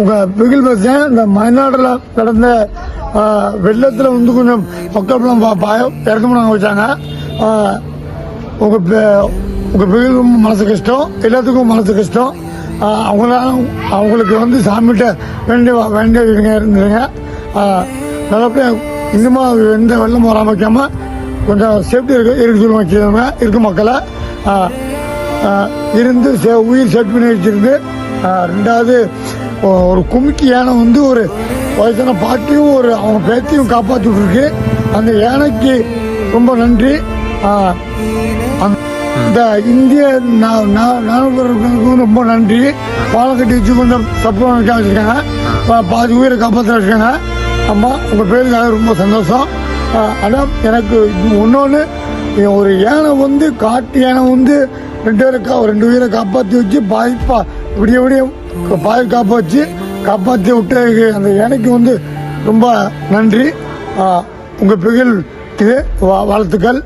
உங்கள் பிகில் பேசுகிறேன். இந்த மயிலாடுல நடந்த வெள்ளத்தில் வந்து கொஞ்சம் மக்கள் பயம் இறக்கமாக வச்சாங்க. உங்கள் பிகில் மனசு கஷ்டம், எல்லாத்துக்கும் மனசு கஷ்டம். அவங்களுக்கு வந்து சாமிகிட்ட வேண்டிய இருந்துருங்க. நல்லபடியாக இன்னுமா எந்த வெள்ளம் வராமல் வைக்காமல் கொஞ்சம் சேஃப்டி இருக்கு சொல்லுவாங்க இருக்கு மக்களை இருந்து உயிர் சேஃப்டி பண்ணி வச்சிருந்து. ரெண்டாவது ஒரு கும்கி யானை வந்து ஒரு வயசான பாட்டியும் அவங்க பேத்தியும் காப்பாற்றி விட்டுருக்கு. அந்த யானைக்கு ரொம்ப நன்றி. இந்த இந்திய நாடுகளுக்கும் ரொம்ப நன்றி. பாலம் கட்டி வச்சு கொஞ்சம் சப்போர்ட் வச்சிருக்காங்க, பாதி உயிரை காப்பாற்ற வச்சிருக்காங்க. அம்மா உங்கள் பேருக்காக ரொம்ப சந்தோஷம். ஆனால் எனக்கு இன்னொன்று, ஒரு யானை வந்து காட்டு யானை வந்து ரெண்டு உயிரை காப்பாற்றி வச்சு விடிய பாதுகாப்பாக வச்சு காப்பாற்றி விட்டு அந்த யானைக்கு வந்து ரொம்ப நன்றி. உங்கள் பிகில் இது வாழ்த்துக்கள்.